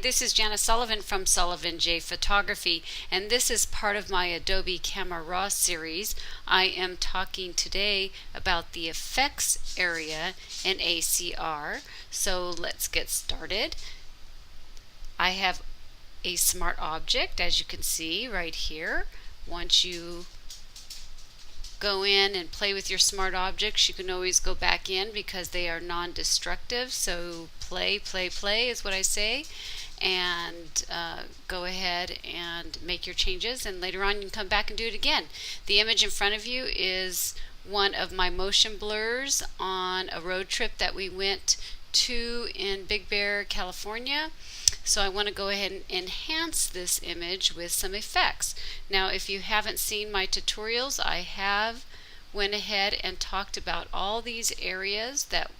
this is Janice Sullivan from Sullivan J Photography, and this is part of my Adobe Camera Raw series. I am talking today about the effects area in ACR. So let's get started. I have a smart object, as you can see right here. Once you go in and play with your smart objects, you can always go back in because they are non-destructive. So play is what I say, and go ahead and make your changes, and later on you can come back and do it again. The image in front of you is one of my motion blurs on a road trip that we went to in Big Bear, California. So I want to go ahead and enhance this image with some effects. Now, if you haven't seen my tutorials, I have went ahead and talked about all these areas that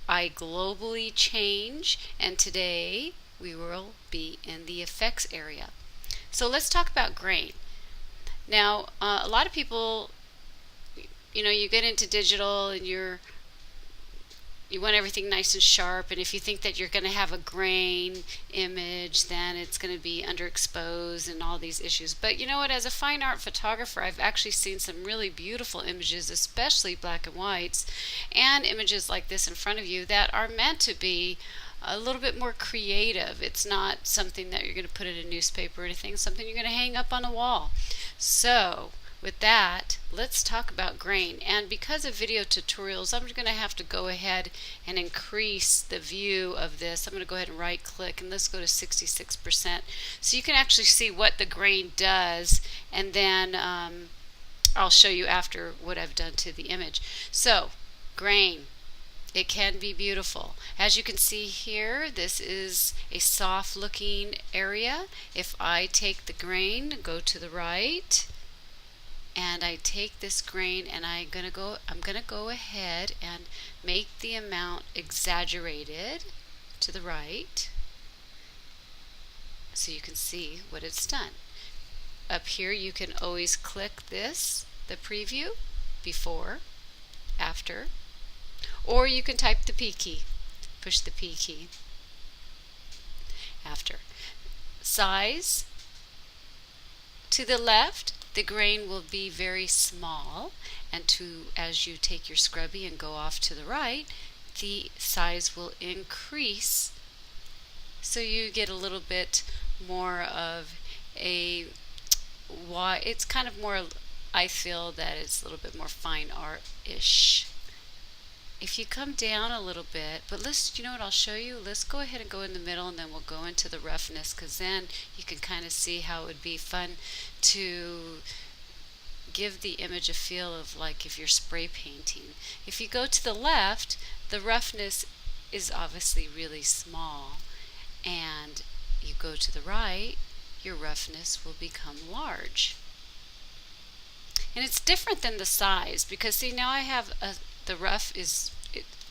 I globally change, and today we will be in the effects area. So let's talk about grain. Now, a lot of people, you get into digital and you want everything nice and sharp, and if you think that you're going to have a grain image, then it's going to be underexposed and all these issues. But you know what, as a fine art photographer, I've actually seen some really beautiful images, especially black and whites, and images like this in front of you that are meant to be a little bit more creative. It's not something that you're going to put in a newspaper or anything, it's something you're going to hang up on the wall. So with that, let's talk about grain. And because of video tutorials, I'm going to have to go ahead and increase the view of this. I'm going to go ahead and right click, and let's go to 66% so you can actually see what the grain does, and then I'll show you after what I've done to the image. So grain, it can be beautiful. As you can see here, this is a soft looking area. If I take the grain, go to the right, and I take this grain and I'm gonna go ahead and make the amount exaggerated to the right so you can see what it's done. Up here you can always click this, the preview, before, after, or you can type the P key, push the P key, after. Size, to the left, the grain will be very small, and as you take your scrubby and go off to the right, the size will increase, so you get a little bit more of it's kind of more, I feel that it's a little bit more fine art-ish. If you come down a little bit, but you know what I'll show you? Let's go ahead and go in the middle, and then we'll go into the roughness, because then you can kind of see how it would be fun to give the image a feel of like if you're spray painting. If you go to the left, the roughness is obviously really small, and you go to the right, your roughness will become large. And it's different than the size, because see, now I have the rough is,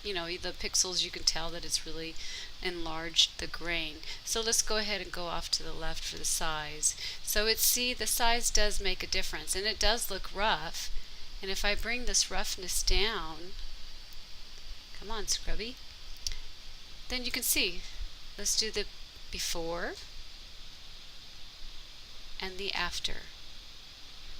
the pixels, you can tell that it's really enlarged the grain. So let's go ahead and go off to the left for the size. So the size does make a difference, and it does look rough. And if I bring this roughness down, come on scrubby, then you can see. Let's do the before and the after.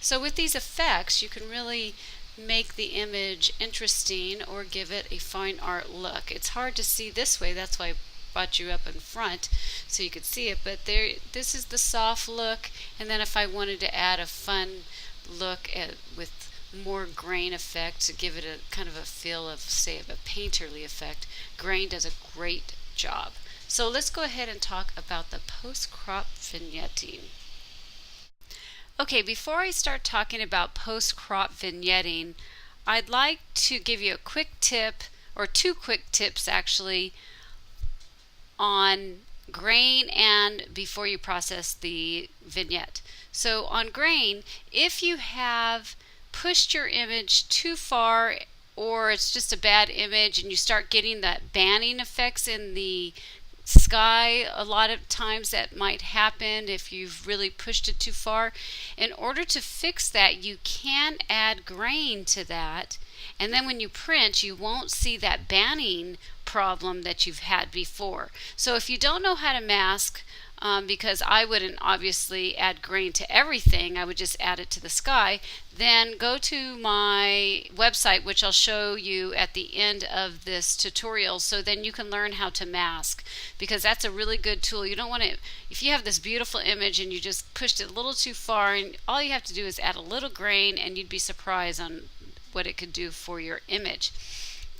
So with these effects, you can really make the image interesting or give it a fine art look. It's hard to see this way, that's why I brought you up in front so you could see it, but this is the soft look. And then if I wanted to add a fun look with more grain effect to give it a kind of a feel of, say, of a painterly effect, grain does a great job. So let's go ahead and talk about the post-crop vignetting. Okay, before I start talking about post-crop vignetting, I'd like to give you a quick tip, or two quick tips actually, on grain and before you process the vignette. So on grain, if you have pushed your image too far, or it's just a bad image and you start getting that banning effects in the sky, a lot of times that might happen if you've really pushed it too far. In order to fix that, you can add grain to that, and then when you print, you won't see that banning problem that you've had before. So if you don't know how to mask, because I wouldn't obviously add grain to everything, I would just add it to the sky, then go to my website, which I'll show you at the end of this tutorial, so then you can learn how to mask, because that's a really good tool. You don't want to, if you have this beautiful image and you just pushed it a little too far, and all you have to do is add a little grain, and you'd be surprised on what it could do for your image.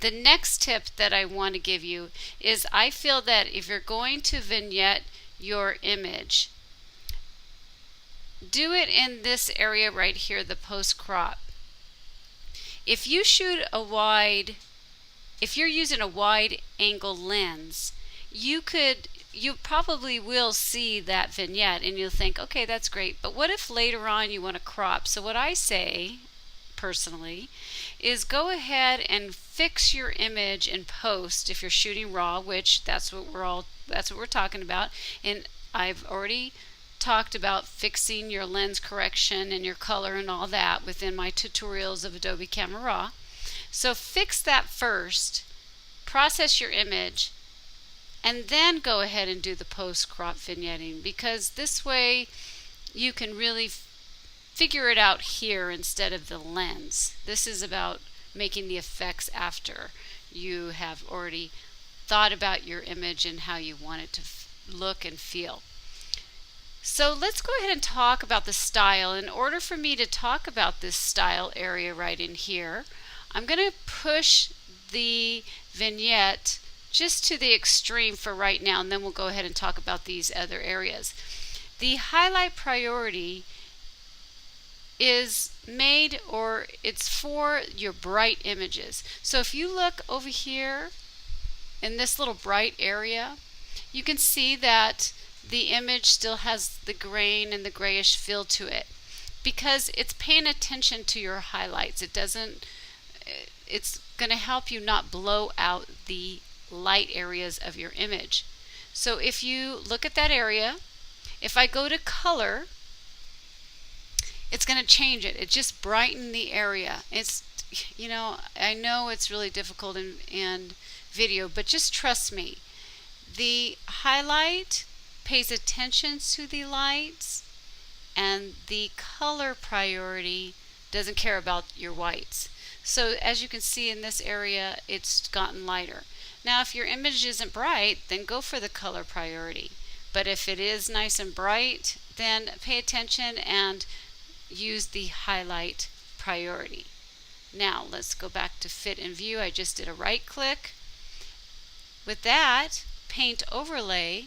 The next tip that I want to give you is, I feel that if you're going to vignette your image, do it in this area right here, the post crop. If you shoot a wide, if you're using a wide angle lens, you probably will see that vignette and you'll think, okay, that's great, but what if later on you want to crop? So what I say personally is, go ahead and fix your image in post if you're shooting raw, which that's what we're talking about. And I've already talked about fixing your lens correction and your color and all that within my tutorials of Adobe Camera Raw. So fix that first, process your image, and then go ahead and do the post crop vignetting, because this way you can really figure it out here instead of the lens. This is about making the effects after you have already thought about your image and how you want it to look and feel. So let's go ahead and talk about the style. In order for me to talk about this style area right in here, I'm going to push the vignette just to the extreme for right now, and then we'll go ahead and talk about these other areas. The highlight priority is made, or it's for your bright images. So if you look over here in this little bright area, you can see that the image still has the grain and the grayish feel to it, because it's paying attention to your highlights. It's going to help you not blow out the light areas of your image. So if you look at that area, if I go to color, it's going to change it. It just brightened the area. It's, I know it's really difficult in video, but just trust me. The highlight pays attention to the lights, and the color priority doesn't care about your whites. So as you can see in this area, it's gotten lighter. Now if your image isn't bright, then go for the color priority. But if it is nice and bright, then pay attention and use the highlight priority. Now let's go back to fit and view. I just did a right click. With that, paint overlay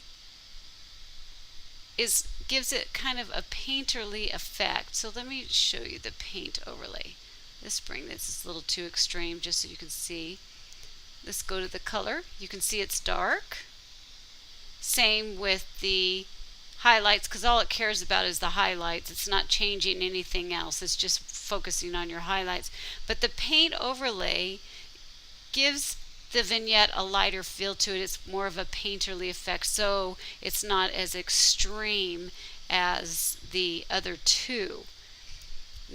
gives it kind of a painterly effect. So let me show you the paint overlay. Let's bring this a little too extreme just so you can see. Let's go to the color. You can see it's dark. Same with the highlights, because all it cares about is the highlights. It's not changing anything else. It's just focusing on your highlights. But the paint overlay gives the vignette a lighter feel to it. It's more of a painterly effect, so it's not as extreme as the other two.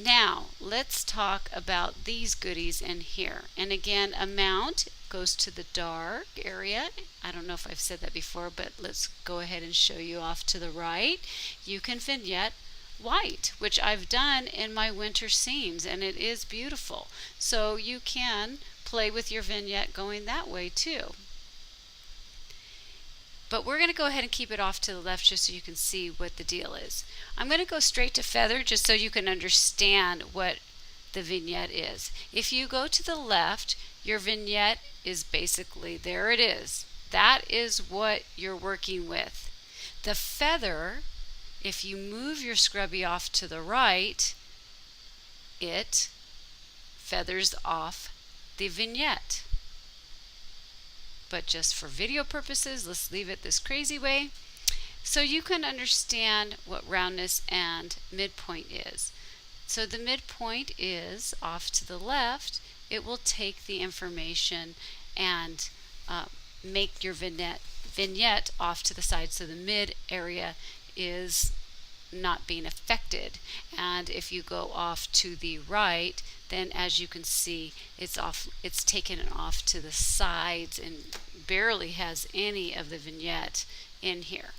Now let's talk about these goodies in here. And again, amount goes to the dark area. I don't know if I've said that before, but let's go ahead and show you off to the right. You can vignette white, which I've done in my winter scenes, and it is beautiful. So you can play with your vignette going that way too. But we're going to go ahead and keep it off to the left just so you can see what the deal is. I'm going to go straight to feather just so you can understand what the vignette is. If you go to the left, your vignette is basically, there it is. That is what you're working with. The feather, if you move your scrubby off to the right, it feathers off the vignette. But just for video purposes, let's leave it this crazy way so you can understand what roundness and midpoint is. So the midpoint is off to the left. It will take the information and make your vignette off to the side. So the mid area is not being affected. And if you go off to the right, then as you can see, it's taken it off to the sides and barely has any of the vignette in here.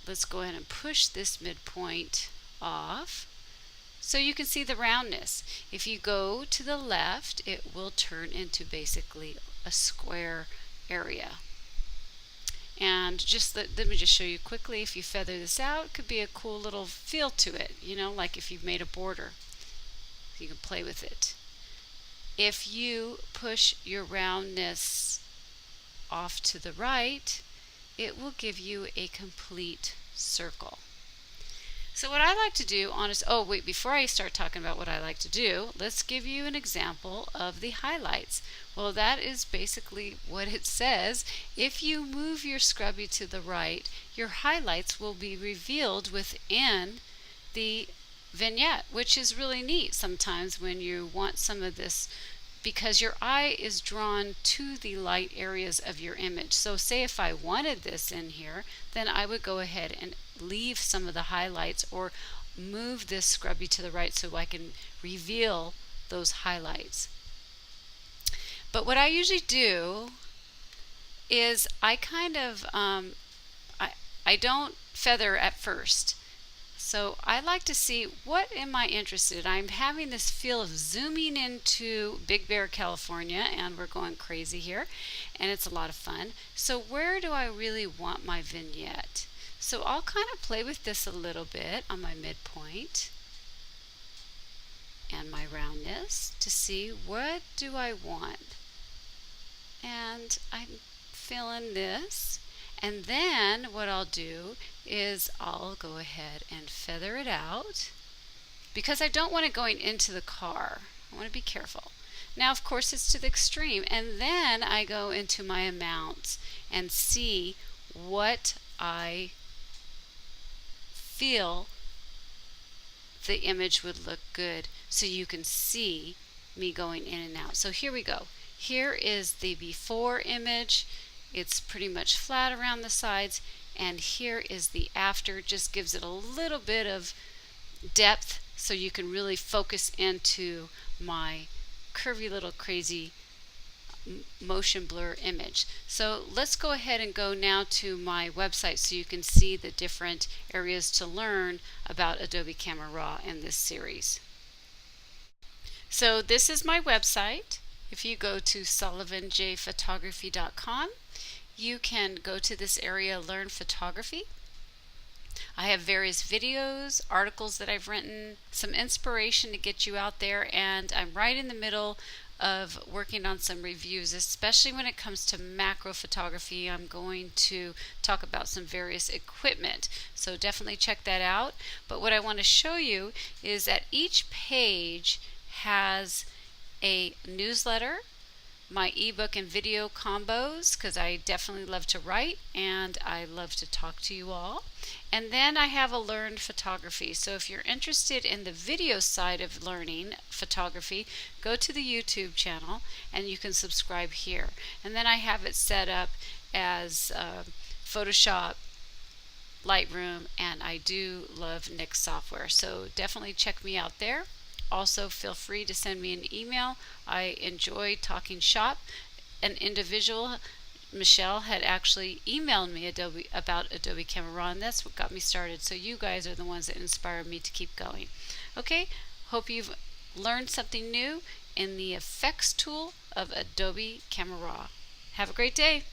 Let's go ahead and push this midpoint off so you can see the roundness. If you go to the left, it will turn into basically a square area. And just let me just show you quickly. If you feather this out, it could be a cool little feel to it, you know, like if you've made a border. You can play with it. If you push your roundness off to the right, it will give you a complete circle. So what I like to do, oh wait, before I start talking about what I like to do, let's give you an example of the highlights. Well, that is basically what it says. If you move your scrubby to the right, your highlights will be revealed within the vignette, which is really neat sometimes when you want some of this, because your eye is drawn to the light areas of your image. So say if I wanted this in here, then I would go ahead and leave some of the highlights or move this scrubby to the right so I can reveal those highlights. But what I usually do is I kind of I don't feather at first. So I like to see, what am I interested in? I'm having this feel of zooming into Big Bear, California, and we're going crazy here, and it's a lot of fun. So where do I really want my vignette? So I'll kind of play with this a little bit on my midpoint and my roundness to see what do I want. And I'm feeling this. And then what I'll do is I'll go ahead and feather it out, because I don't want it going into the car. I want to be careful. Now, of course, it's to the extreme. And then I go into my amounts and see what I feel the image would look good, so you can see me going in and out. So here we go. Here is the before image. It's pretty much flat around the sides, and here is the after. It just gives it a little bit of depth so you can really focus into my curvy little crazy motion blur image. So let's go ahead and go now to my website so you can see the different areas to learn about Adobe Camera Raw in this series. So this is my website. If you go to sullivanjphotography.com, you can go to this area, Learn Photography. I have various videos, articles that I've written, some inspiration to get you out there, and I'm right in the middle of working on some reviews, especially when it comes to macro photography. I'm going to talk about some various equipment, so definitely check that out. But what I want to show you is that each page has a newsletter, my ebook and video combos, because I definitely love to write and I love to talk to you all. And then I have a learned photography. So if you're interested in the video side of learning photography, go to the YouTube channel and you can subscribe here. And then I have it set up as Photoshop, Lightroom, and I do love Nix software. So definitely check me out there. Also, feel free to send me an email. I enjoy talking shop. An individual, Michelle, had actually emailed me about Adobe Camera Raw, and that's what got me started. So you guys are the ones that inspired me to keep going. Okay, hope you've learned something new in the effects tool of Adobe Camera Raw. Have a great day.